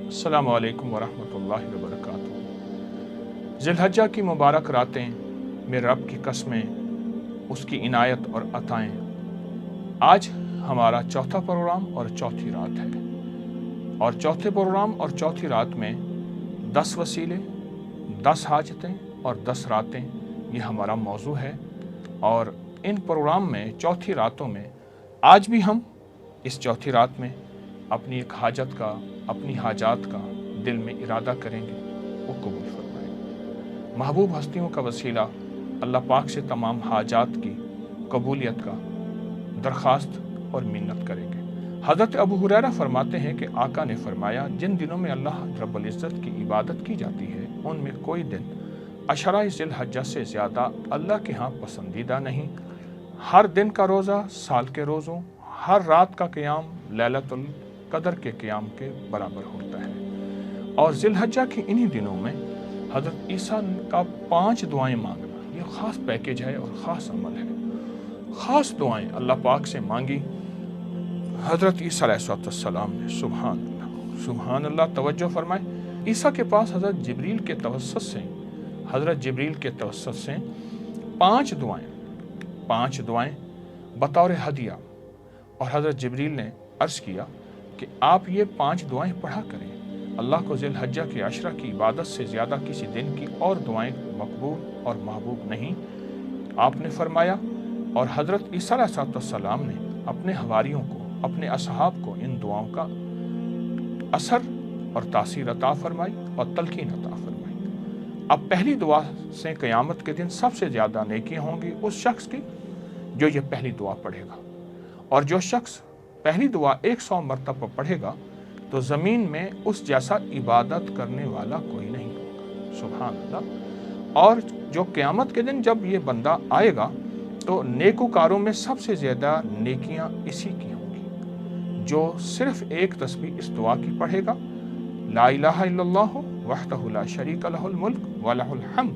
अस्सलामु अलैकुम वरहमतुल्लाहि वबरकातुहू। ज़िलहज्जा की मुबारक रातें, मेरे रब की कसमें, उसकी इनायत और अताएँ। आज हमारा चौथा प्रोग्राम और चौथी रात है, और चौथे प्रोग्राम और चौथी रात में 10 वसीले, 10 हाजतें और 10 रातें, ये हमारा मौजू है। और इन प्रोग्राम में चौथी रातों में आज भी हम इस चौथी रात में अपनी एक हाजत का, अपनी हाजात का दिल में इरादा करेंगे, वो कबूल फरमाए। महबूब हस्तियों का वसीला अल्लाह पाक से तमाम हाजात की कबूलियत का दरख्वास्त और मिन्नत करेंगे। हज़रत अबू हुरैरा फरमाते हैं कि आका ने फरमाया, जिन दिनों में अल्लाह रब्बुल इज़्ज़त की इबादत की जाती है, उनमें कोई दिन अशरा ज़िलहज्जा से ज़्यादा अल्लाह के यहाँ पसंदीदा नहीं। हर दिन का रोज़ा साल के रोज़ों, हर रात का क़याम लैलतुल कदर के क़याम के बराबर होता है। और ज़िलहज्जा के इन्हीं दिनों में हज़रत ईसा का 5 दुआएं मांगना, ये ख़ास पैकेज है और ख़ास अमल है। ख़ास दुआएं अल्लाह पाक से मांगी हज़रत ईसा अलैहिस्सलाम ने। सुभान अल्लाह, सुभान अल्लाह। तवज्जो फरमाए, ईसा के पास हज़रत जिब्रील के तवस्सुत से 5 दुआएं बतौर हदिया। और हज़रत जिब्रील ने अर्ज़ किया कि आप ये 5 दुआएं पढ़ा करें। अल्लाह को ज़िलहज्जा के अशरा की इबादत से ज़्यादा किसी दिन की और दुआएं मकबूल और महबूब नहीं। आपने फरमाया, और हज़रत ईसा अलैहिस्सलाम ने अपने हवारियों को, अपने असहाब को इन दुआओं का असर और तासीर अता फरमाई और तलकीन अता फरमाई। अब पहली दुआ से क़यामत के दिन सबसे ज़्यादा नेकियां होंगी उस शख्स की जो ये पहली दुआ पढ़ेगा। और जो शख्स पहली दुआ 100 मरतबा पढ़ेगा तो ज़मीन में उस जैसा इबादत करने वाला कोई नहीं होगा। सुभान अल्लाह। और जो क़यामत के दिन जब ये बंदा आएगा तो नेकोकारों में सबसे ज़्यादा नेकियां इसी की होंगी जो सिर्फ एक तस्बीह इस दुआ की पढ़ेगा, ला इलाहा इल्लल्लाहु वहदहु ला शरीका लहुल मुल्क व लहुल हम्द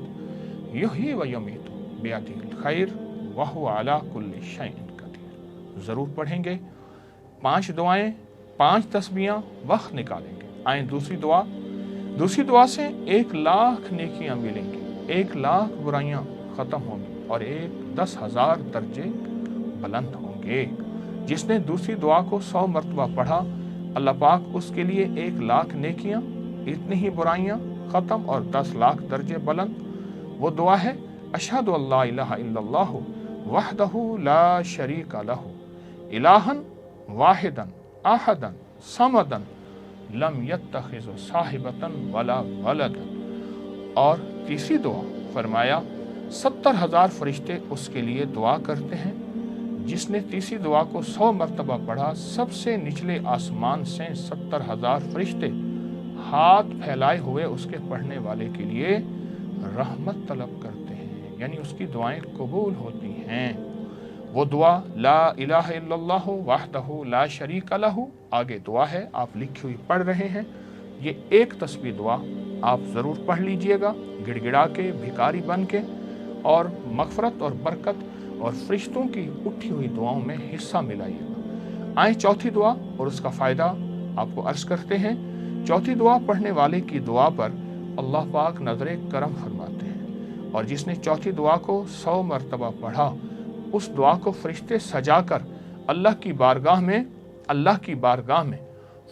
युहयी व युमीतु बियदिहिल खैर व हुवा अला कुल्लि शैइन कदीर। ज़रूर पढ़ेंगे 5 दुआएं, 5 तस्बीहां, वक्त निकालेंगे। आए दूसरी दुआ से 1 लाख नेकियां मिलेंगी, 1 लाख बुराइयां ख़त्म होंगी और 10,000 दर्जे बुलंद होंगे। जिसने दूसरी दुआ को 100 मरतबा पढ़ा, अल्लाह पाक उसके लिए 1 लाख नेकियां, इतनी ही बुराइयां ख़त्म और 10 लाख दर्जे बुलंद। वो दुआ है, अशहदु अल्ला इलाहा इल्लल्लाहु वहदहु ला शरीका लहु इलाहन वाहिदन अहदन समदन लम यत्तखिज़ साहिबतन वला वलदन। और तीसरी दुआ फरमाया, 70,000 फरिश्ते उसके लिए दुआ करते हैं। जिसने तीसरी दुआ को 100 मरतबा पढ़ा, सबसे निचले आसमान से 70,000 फरिश्ते हाथ फैलाए हुए उसके पढ़ने वाले के लिए रहमत तलब करते हैं, यानी उसकी दुआएं कबूल होती हैं। वो दुआ ला इलाहा इल्लल्लाहु वहदहु ला शरीका लहु, आगे दुआ है, आप लिखी हुई पढ़ रहे हैं। ये एक तस्बीह दुआ आप ज़रूर पढ़ लीजिएगा, गिड़गिड़ा के, भिखारी बन के, और मग़फ़रत और बरकत और फरिश्तों की उठी हुई दुआओं में हिस्सा मिलाइएगा। आए चौथी दुआ और उसका फ़ायदा आपको अर्ज़ करते हैं। चौथी दुआ पढ़ने वाले की दुआ पर अल्लाह पाक नज़र करम फरमाते हैं। और जिसने चौथी दुआ को 100 मरतबा पढ़ा, उस दुआ को फरिश्ते सजाकर अल्लाह की बारगाह में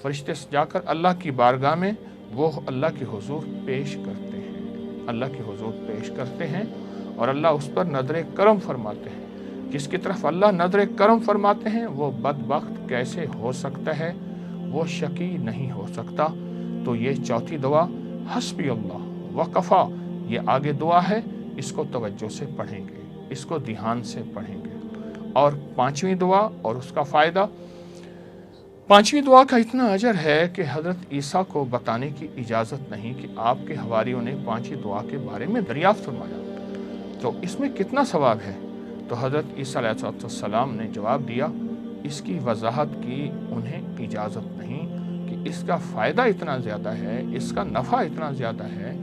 फरिश्ते सजाकर अल्लाह की बारगाह में वो अल्लाह के हुजूर पेश करते हैं और अल्लाह उस पर नज़र करम फरमाते हैं। जिसकी तरफ अल्लाह नज़र करम फरमाते हैं वो बदबख्त कैसे हो सकता है, वो शकी नहीं हो सकता। तो ये चौथी दुआ हस्बी अल्लाह व कफ़ा, ये आगे दुआ है, इसको तवज्जो से पढ़ेंगे, इसको ध्यान से पढ़ेंगे। और 5वीं दुआ और उसका फ़ायदा, 5वीं दुआ का इतना अजर है कि हज़रत ईसा को बताने की इजाज़त नहीं कि आपके हवारियों ने 5वीं दुआ के बारे में दरियाफ़्त फरमाया, तो इसमें कितना सवाब है। तो हज़रत ईसा अलैहिस्सलाम ने जवाब दिया, इसकी वजाहत की उन्हें इजाज़त नहीं कि इसका फ़ायदा इतना ज़्यादा है, इसका नफ़ा इतना ज़्यादा है,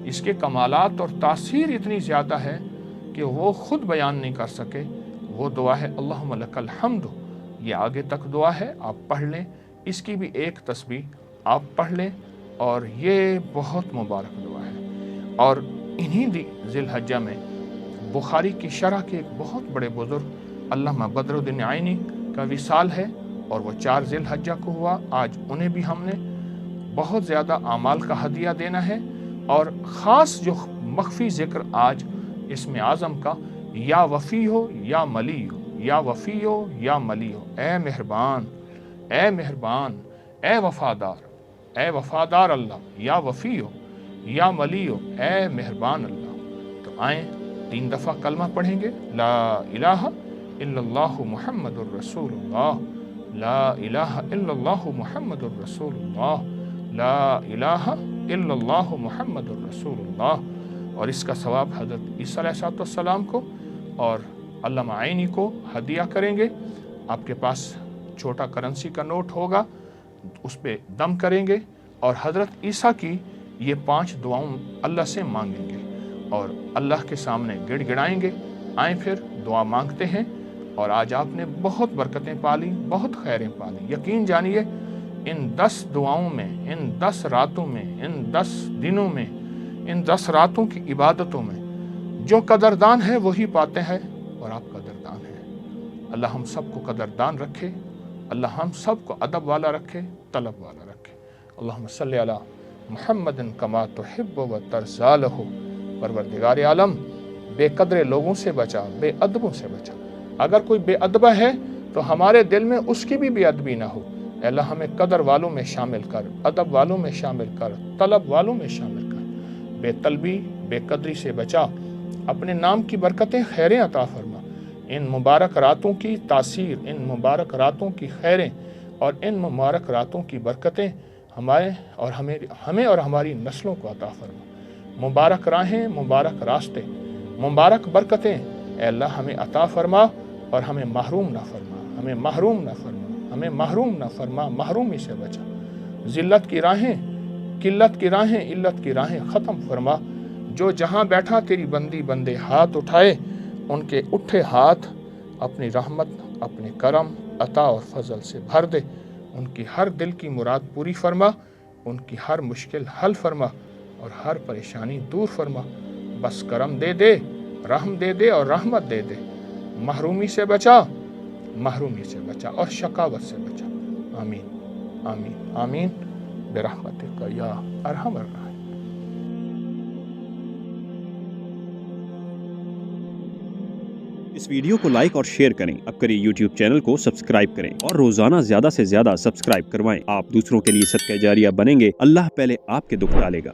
इसके कमालात और तासीर इतनी ज़्यादा है कि वो ख़ुद बयान नहीं कर सके। वो दुआ है अल्लाहुम्मा लकल हम्द, ये आगे तक दुआ है, आप पढ़ लें। इसकी भी एक तस्बीह आप पढ़ लें, اور یہ بہت مبارک دعا ہے۔ اور انہی ذی الحجہ میں بخاری کی شرح کے ایک بہت بڑے بزرگ علامہ بدر الدین عینی کا وصال ہے، اور وہ 4 ذی الحجہ کو ہوا۔ آج انہیں بھی ہم نے بہت زیادہ اعمال کا ہدیہ دینا ہے، اور خاص جو مخفی ذکر آج اسم اعظم کا، یا وفی ہو یا ملی ہو، یا وفی ہو یا ملی ہو، اے مہربان، اے مہربان، اے وفادار، اے وفادار اللہ، یا وفی ہو یا ملی ہو، اے مہربان اللہ۔ تو آئیں 3 دفعہ کلمہ پڑھیں گے، لا الہ الا اللہ محمد الرسول اللہ، لا الہ الا اللہ محمد الرسول اللہ، لا الہ الا اللہ محمد الرسول اللہ۔ اور اس کا ثواب حضرت عیسیٰ علیہ السلام کو اور علامہ عینی کو ہدیہ کریں گے۔ آپ کے پاس چھوٹا کرنسی کا نوٹ ہوگا، اس پہ دم کریں گے، اور حضرت عیسیٰ کی یہ 5 دعاؤں اللہ سے مانگیں گے، اور اللہ کے سامنے گڑ گڑائیں گے۔ آئیں پھر دعا مانگتے ہیں۔ اور آج آپ نے بہت برکتیں پالی، بہت خیریں پالی۔ یقین جانیے ان 10 دعاؤں میں، ان 10 راتوں میں، ان 10 دنوں میں، ان 10 راتوں کی عبادتوں میں جو قدردان ہے وہی پاتے ہیں، اور آپ قدردان ہیں۔ اللہ ہم سب کو قدردان رکھے، اللہ ہم سب کو ادب والا رکھے، طلب والا رکھے۔ اللہم صلی علی محمد کما تحب و ترضی لہ۔ پروردگار عالم، بے قدر لوگوں سے بچا، بے ادبوں سے بچا۔ اگر کوئی بے ادبہ ہے تو ہمارے دل میں اس کی بھی بے ادبی نہ ہو۔ اے اللہ ہمیں قدر والوں میں شامل کر، ادب والوں میں شامل کر، طلب والوں میں شامل کر۔ بے طلبی، بے قدری سے بچا، اپنے نام کی برکتیں، خیریں عطا فرما۔ ان مبارک راتوں کی تاثیر، ان مبارک راتوں کی خیریں اور ان مبارک راتوں کی برکتیں ہمیں اور ہماری نسلوں کو عطا فرما۔ مبارک راہیں، مبارک راستے، مبارک برکتیں اے اللہ ہمیں عطا فرما، اور ہمیں محروم نہ فرما، ہمیں محروم نہ فرما، ہمیں محروم نہ فرما، محرومی سے بچا۔ ذلت کی راہیں، قلت کی راہیں، علت کی راہیں ختم فرما۔ جو جہاں بیٹھا تیری بندی بندے ہاتھ اٹھائے، ان کے اٹھے ہاتھ اپنی رحمت، اپنے کرم، عطا اور فضل سے بھر دے۔ ان کی ہر دل کی مراد پوری فرما، ان کی ہر مشکل حل فرما، اور ہر پریشانی دور فرما۔ بس کرم دے دے، رحم دے دے اور رحمت دے دے۔ محرومی سے بچا، محرومی سے بچا، اور شقاوت سے بچا۔ آمین آمین آمین برحمتک یا ارحم الراحمین۔ اس ویڈیو کو لائک اور شیئر کریں۔ اب کریں یوٹیوب چینل کو سبسکرائب کریں، اور روزانہ زیادہ سے زیادہ سبسکرائب کروائیں۔ آپ دوسروں کے لیے صدقہ جاریہ بنیں گے، اللہ پہلے آپ کے دکھ ٹالے گا۔